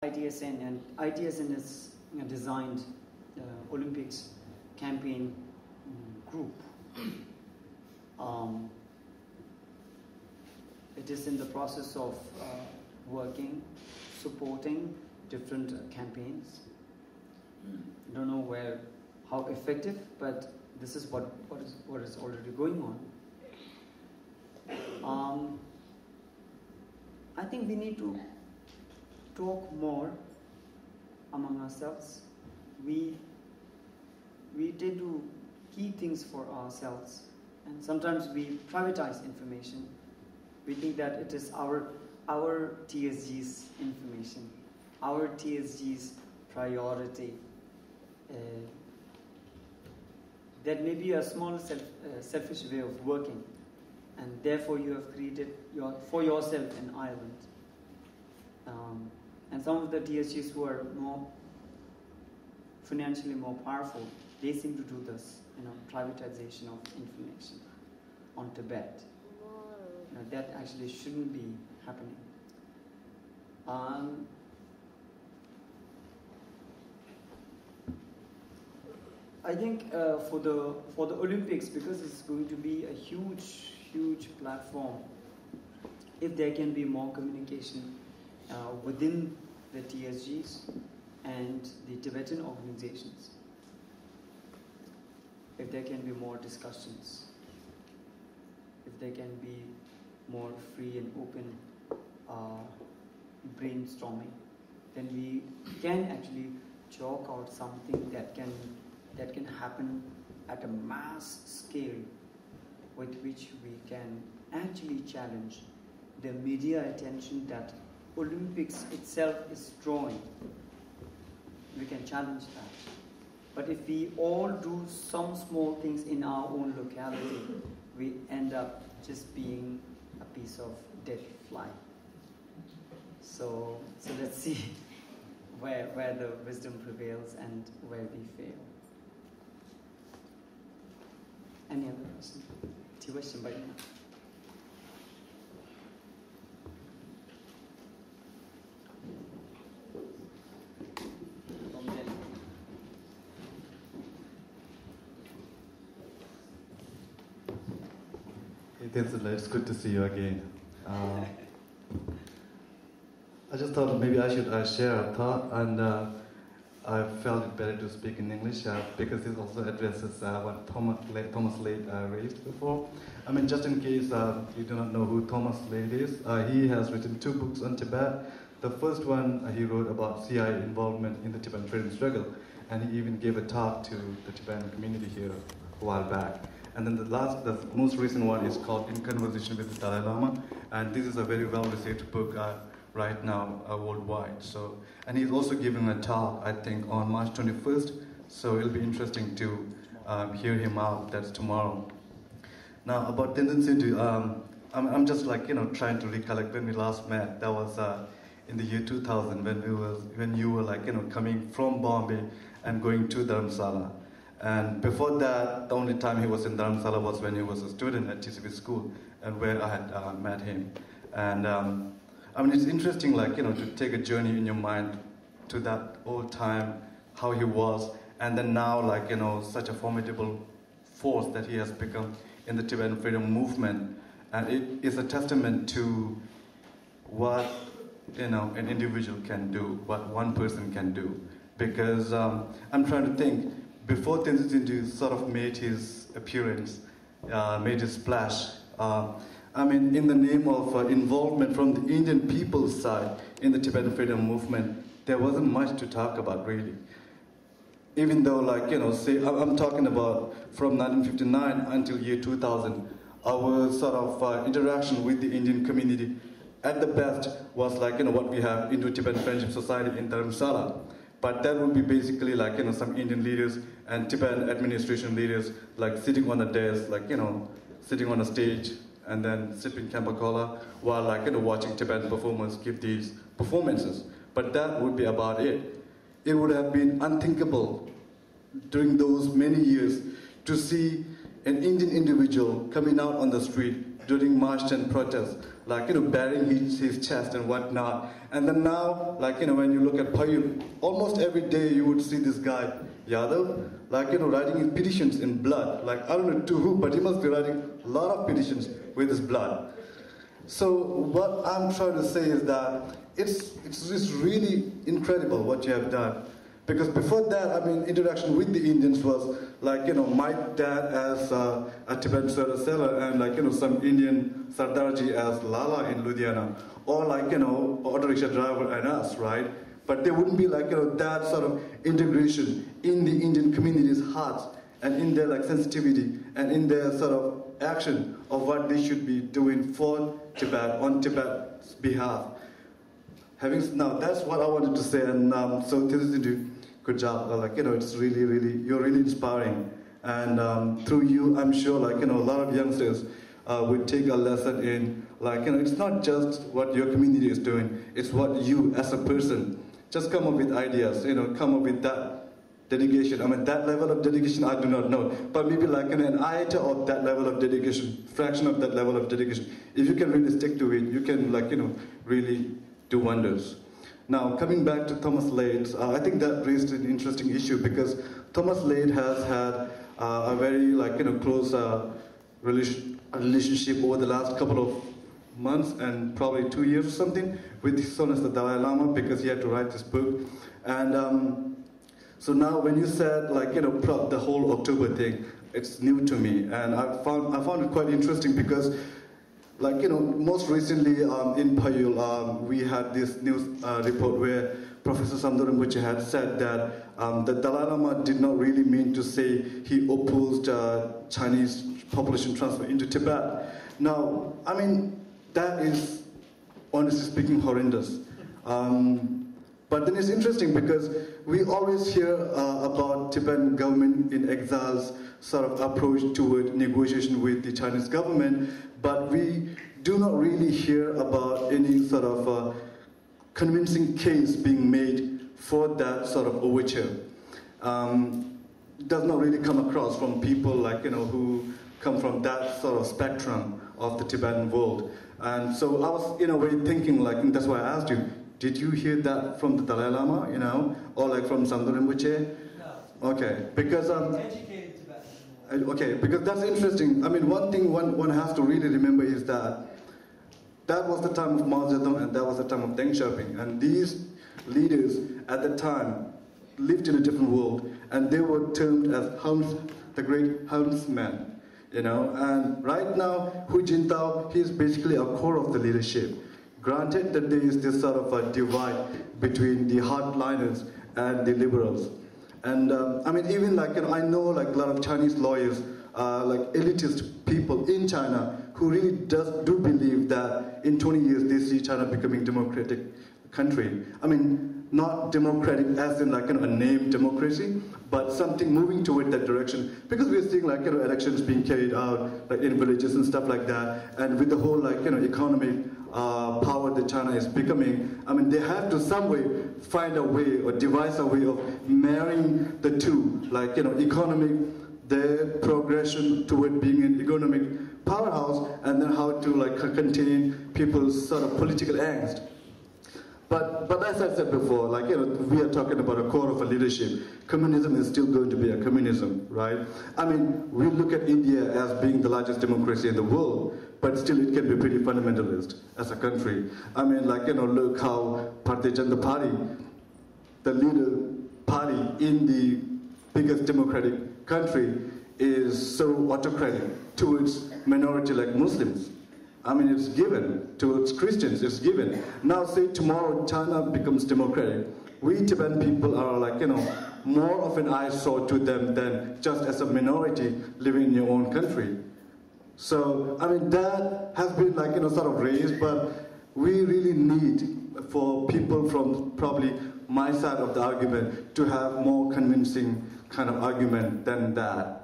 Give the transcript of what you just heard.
ITSN, and ITSN is designed Olympics campaign group. It is in the process of working, supporting different campaigns. Don't know how effective, but this is what is already going on. I think we need to talk more among ourselves. We tend to keep things for ourselves, and sometimes we privatize information. We think that it is our TSG's information, our TSG's priority. That may be a small selfish way of working, and therefore you have created for yourself an island. And some of the TSGs who are more financially more powerful, they seem to do this, privatization of information on Tibet. That actually shouldn't be happening. I think for the Olympics, because it's going to be a huge platform, if there can be more communication within the TSGs and the Tibetan organizations, if there can be more discussions, if there can be more free and open brainstorming, then we can actually chalk out something that can happen at a mass scale, with which we can actually challenge the media attention that Olympics itself is drawing. We can challenge that. But if we all do some small things in our own locality, we end up just being a piece of dead fly. So let's see where the wisdom prevails and where we fail. Any other question? Hey, Tenzin, it's good to see you again. I just thought maybe I should share a thought, and I felt it better to speak in English because it also addresses what Thomas Late raised before. I mean, just in case you do not know who Thomas Late is, he has written 2 books on Tibet. The first one he wrote about CIA involvement in the Tibetan freedom struggle, and he even gave a talk to the Tibetan community here a while back. And then the most recent one is called In Conversation with the Dalai Lama, and this is a very well-received book right now worldwide. So, and he's also giving a talk, I think, on March 21st. So it'll be interesting to hear him out. That's tomorrow. Now about Tenzin Tsundue, I'm just trying to recollect when we last met. That was in the year 2000 when you were coming from Bombay and going to Dharamsala. And before that, the only time he was in Dharamsala was when he was a student at TCB school, and where I had met him. And I mean, it's interesting, to take a journey in your mind to that old time, how he was, and then now, such a formidable force that he has become in the Tibetan freedom movement. And it is a testament to what, an individual can do, what one person can do. Because I'm trying to think, before Tenzin Tsundue sort of made his appearance, made his splash, I mean, in the name of involvement from the Indian people's side in the Tibetan freedom movement, there wasn't much to talk about, really. Even though, say, I'm talking about from 1959 until year 2000, our sort of interaction with the Indian community, at the best, was what we have Indo-Tibetan Friendship Society in Dharamsala. But that would be basically some Indian leaders and Tibetan administration leaders sitting on a desk, sitting on a stage, and then sipping Kampa Cola while watching Tibetan performers give these performances. But that would be about it. It would have been unthinkable during those many years to see an Indian individual coming out on the street during march and protest like, bearing his chest and whatnot. And then now, like, when you look at Payul, almost every day you would see this guy, Yadav, like, writing his petitions in blood. Like, I don't know to who, but he must be writing a lot of petitions with his blood. So what I'm trying to say is that it's just really incredible what you have done. Because before that, I mean, interaction with the Indians was like, my dad as a Tibetan seller and like, some Indian Sardarji as Lala in Ludhiana. Or like, auto rickshaw driver and us, right? But there wouldn't be like, that sort of integration in the Indian community's hearts and in their like sensitivity and in their sort of action of what they should be doing for Tibet, on Tibet's behalf. Now that's what I wanted to say, and so Tenzin Tsundue, good job. Like, it's really, you're really inspiring. And through you, I'm sure, like, a lot of youngsters would take a lesson in, like, it's not just what your community is doing, it's what you as a person, just come up with ideas, come up with that dedication. I mean, that level of dedication, I do not know. But maybe like an iota of that level of dedication, fraction of that level of dedication. If you can really stick to it, you can, like, really do wonders. Now, coming back to Thomas Lade, I think that raised an interesting issue because Thomas Lade has had a very, like, close relationship over the last couple of months and probably 2 years or something with his son as the Dalai Lama because he had to write this book. And so now when you said, like, the whole October thing, it's new to me. And I found it quite interesting because, like, most recently in Payul, we had this news report where Professor Samdor Rinpoche had said that the Dalai Lama did not really mean to say he opposed Chinese population transfer into Tibet. Now, I mean, that is, honestly speaking, horrendous. But then it's interesting because we always hear about Tibetan government in exile's sort of approach toward negotiation with the Chinese government, but we do not really hear about any sort of convincing case being made for that sort of overture. It does not really come across from people like, who come from that sort of spectrum of the Tibetan world. And so I was, in a way, thinking, like, and that's why I asked you, did you hear that from the Dalai Lama, or like from Samdor Rinpoche? No. Okay, because educated Tibetan. Okay, because that's interesting. I mean, one thing one has to really remember is that was the time of Mao Zedong and that was the time of Deng Xiaoping, and these leaders at the time lived in a different world, and they were termed as the great helmsmen. And right now, Hu Jintao, he is basically a core of the leadership. Granted that there is this sort of a divide between the hardliners and the liberals. And I mean, even like, I know like a lot of Chinese lawyers, like elitist people in China who really do believe that in 20 years they see China becoming a democratic country. I mean, not democratic as in like, a named democracy, but something moving toward that direction. Because we're seeing like, elections being carried out like in villages and stuff like that. And with the whole like, economic power that China is becoming, I mean, they have to some way find a way or devise a way of marrying the two, like, economic, their progression toward being an economic powerhouse, and then how to like contain people's sort of political angst. But as I said before, like, we are talking about a core of a leadership. Communism is still going to be a communism, right? I mean, we look at India as being the largest democracy in the world, but still it can be pretty fundamentalist as a country. I mean, like, look how Bharatiya Janata Party, the leader party in the biggest democratic country, is so autocratic towards minority like Muslims. I mean, it's given. Towards Christians, it's given. Now, say tomorrow China becomes democratic. We Tibetan people are like, more of an eyesore to them than just as a minority living in your own country. So, I mean, that has been like, sort of raised, but we really need for people from probably my side of the argument to have more convincing kind of argument than that.